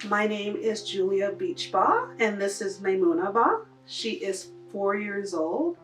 My name is Julia Beachba, and this is Maimuna Ba. She is 4 years old.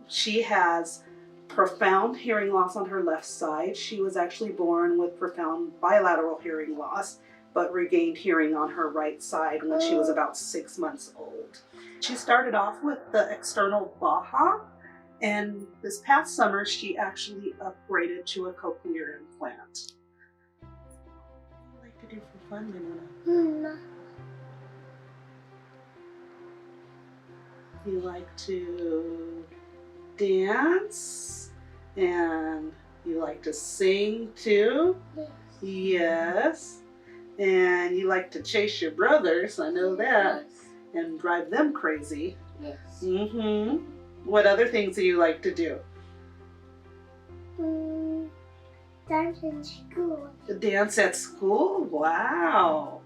She has profound hearing loss on her left side. She was actually born with profound bilateral hearing loss, but regained hearing on her right side when she was about 6 months old. She started off with the external Baha, and this past summer she actually upgraded to a cochlear implant. What do you like to do for fun, Maimuna? You like to dance, and you like to sing too? Yes. Yes. And you like to chase your brothers, I know that, Yes. and drive them crazy. Yes. Mm-hmm. What other things do you like to do? Dance in school. Dance at school? Wow.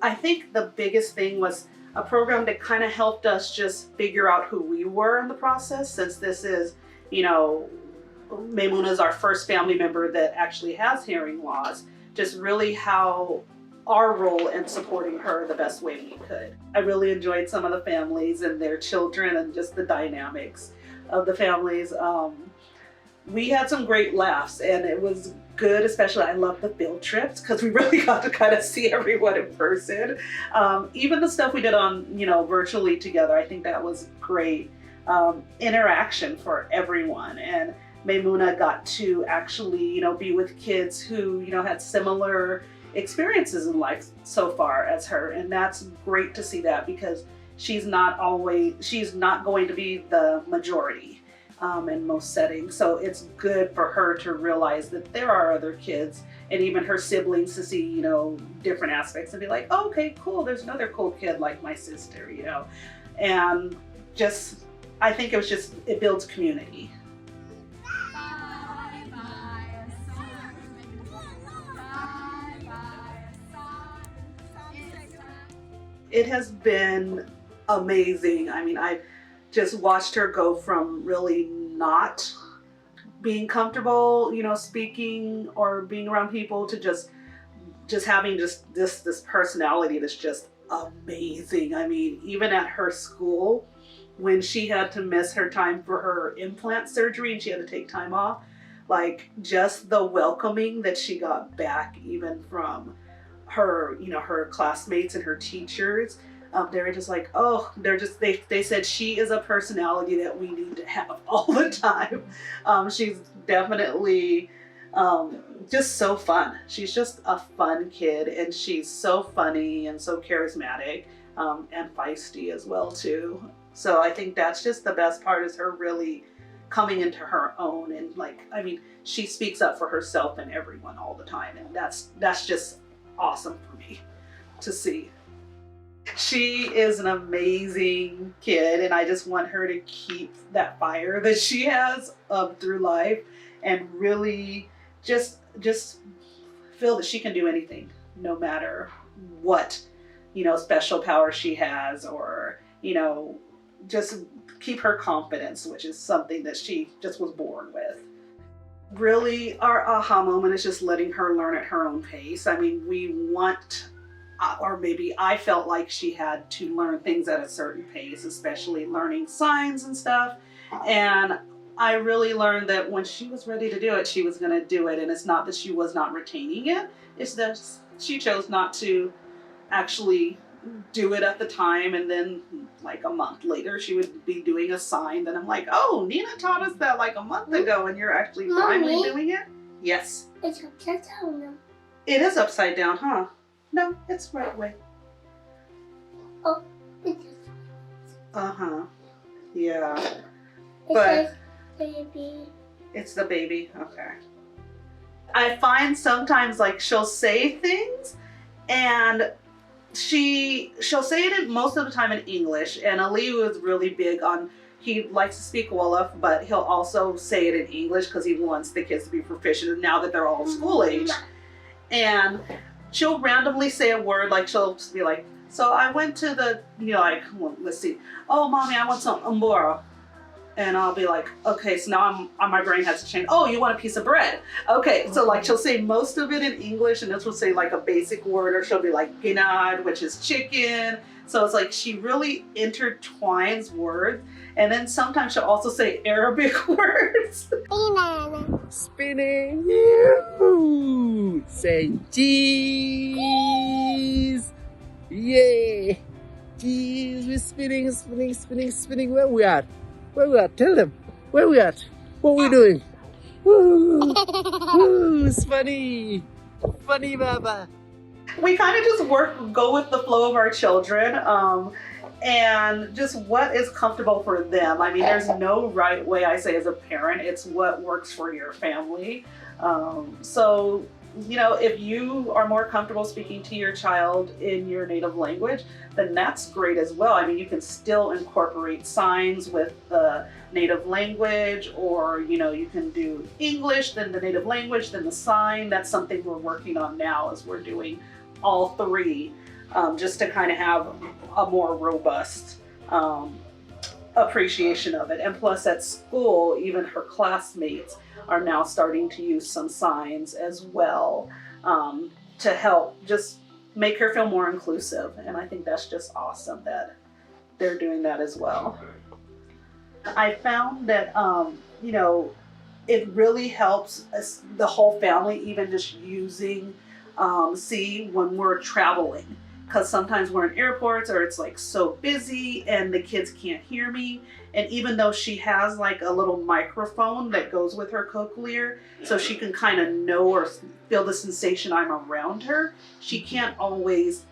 I think the biggest thing was a program that kind of helped us just figure out who we were in the process, since this is, Maimuna is our first family member that actually has hearing loss, just really how our role in supporting her the best way we could. I really enjoyed some of the families and their children and just the dynamics of the families. We had some great laughs, and it was good, especially I love the field trips because we really got to kind of see everyone in person. Even the stuff we did on, virtually together, I think that was great interaction for everyone. And Maimuna got to actually, be with kids who, had similar experiences in life so far as her. And that's great to see that, because she's not going to be the majority in most settings. So it's good for her to realize that there are other kids and even her siblings to see, different aspects and be like, oh, okay, cool, there's another cool kid like my sister, and just, I think it builds community. It has been amazing. I mean, I've just watched her go from really not being comfortable, speaking or being around people, to just having this personality that's just amazing. I mean, even at her school, when she had to miss her time for her implant surgery and she had to take time off, like just the welcoming that she got back, even from her, her classmates and her teachers. They were just like, oh, they said she is a personality that we need to have all the time. She's definitely just so fun. She's just a fun kid, and she's so funny and so charismatic, and feisty as well too. So I think that's just the best part, is her really coming into her own, and she speaks up for herself and everyone all the time, and that's just awesome for me to see. She is an amazing kid, and I just want her to keep that fire that she has through life, and really just feel that she can do anything, no matter what, special power she has, or, just keep her confidence, which is something that she just was born with. Really, our aha moment is just letting her learn at her own pace. I mean, we want, or maybe I felt like she had to learn things at a certain pace, especially learning signs and stuff. And I really learned that when she was ready to do it, she was going to do it. And it's not that she was not retaining it, it's that she chose not to actually do it at the time. And then like a month later, she would be doing a sign. Then I'm like, oh, Nina taught us that like a month ago, and you're actually finally doing it? Yes. It's upside down now. It is upside down, huh? No, it's right way. Oh, it's Uh-huh. Yeah. it But says baby. it's the baby. Okay. I find sometimes like she'll say things, and she'll say it most of the time in English, and Aliu is really big on, he likes to speak Wolof, but he'll also say it in English because he wants the kids to be proficient now that they're all school age. And she'll randomly say a word, like she'll just be like, so I went to the, well, let's see, oh mommy, I want some umboro. And I'll be like, okay, so now my brain has to change. Oh, you want a piece of bread? Okay, so like she'll say most of it in English, and then she'll say like a basic word, or she'll be like ginad, which is chicken. So it's like she really intertwines words, and then sometimes she'll also say Arabic words. Spinning. Yahoo! Say cheese. Yay! Cheese. We're spinning, spinning, spinning, spinning. Where we at? Where we at? Tell them. Where we at? What we doing? Woo! Woo! It's funny. Funny, Baba. We kind of just go with the flow of our children, and just what is comfortable for them. I mean, there's no right way, I say, as a parent. It's what works for your family. So, you know, if you are more comfortable speaking to your child in your native language, then that's great as well. I mean, you can still incorporate signs with the native language, or, you know, you can do English, then the native language, then the sign. That's something we're working on now, as we're doing all three, just to kind of have a more robust appreciation of it. And plus at school, even her classmates are now starting to use some signs as well, to help just make her feel more inclusive. And I think that's just awesome that they're doing that as well. I found that, you know, it really helps us, the whole family, even just using S.E.E when we're traveling, because sometimes we're in airports or it's like so busy and the kids can't hear me. And even though she has like a little microphone that goes with her cochlear, so she can kind of know or feel the sensation I'm around her, she can't always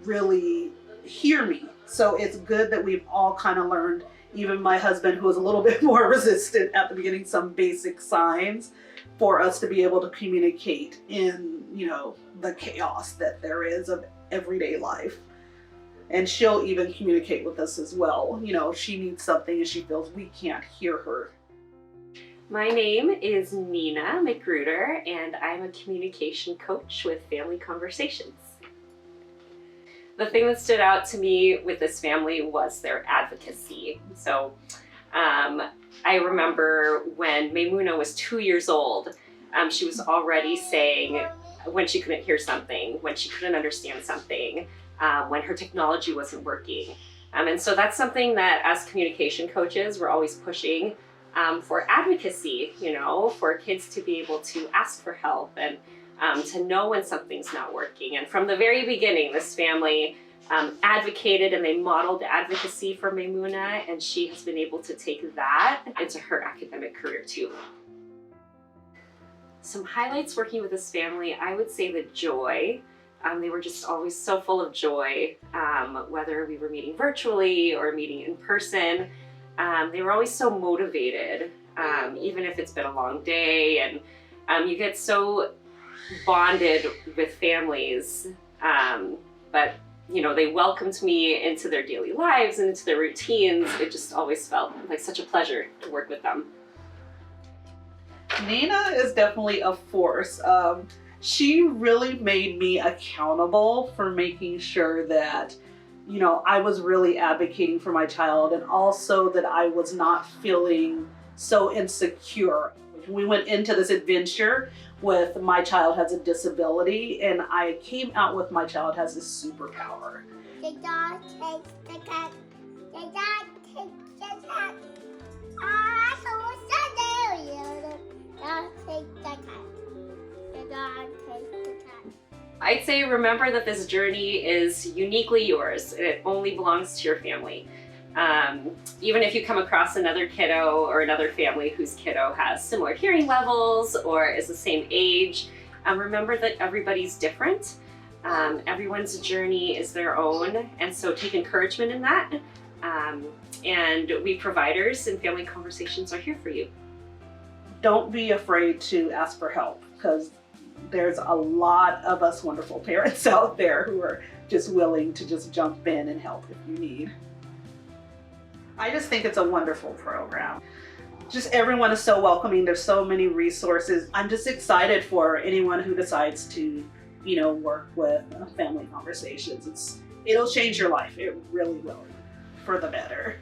really hear me. So it's good that we've all kind of learned, even my husband, who was a little bit more resistant at the beginning, some basic signs for us to be able to communicate in, you know, the chaos that there is of everyday life. And she'll even communicate with us as well. You know, if she needs something and she feels we can't hear her. My name is Nina Magruder, and I'm a communication coach with Family Conversations. The thing that stood out to me with this family was their advocacy. So I remember when Maymuna was 2 years old, she was already saying when she couldn't hear something, when she couldn't understand something, when her technology wasn't working. And so that's something that as communication coaches, we're always pushing for advocacy, you know, for kids to be able to ask for help and to know when something's not working. And from the very beginning, this family advocated and they modeled advocacy for Maymuna, and she has been able to take that into her academic career too. Some highlights working with this family, I would say the joy. They were just always so full of joy, whether we were meeting virtually or meeting in person. They were always so motivated, even if it's been a long day, and you get so bonded with families. But you know, they welcomed me into their daily lives and into their routines. It just always felt like such a pleasure to work with them. Nina is definitely a force. She really made me accountable for making sure that, you know, I was really advocating for my child, and also that I was not feeling so insecure. We went into this adventure with my child has a disability, and I came out with my child has a superpower. The dog takes the cat. The dog takes the cat. Ah, so sad. The dog takes the cat. The dog takes the cat. I'd say remember that this journey is uniquely yours, and it only belongs to your family. Even if you come across another kiddo or another family whose kiddo has similar hearing levels or is the same age, remember that everybody's different. Everyone's journey is their own, and so take encouragement in that. And we providers and Family Conversations are here for you. Don't be afraid to ask for help, because there's a lot of us wonderful parents out there who are just willing to just jump in and help if you need. I just think it's a wonderful program. Just everyone is so welcoming. There's so many resources. I'm just excited for anyone who decides to, you know, work with Family Conversations. It'll change your life. It really will, for the better.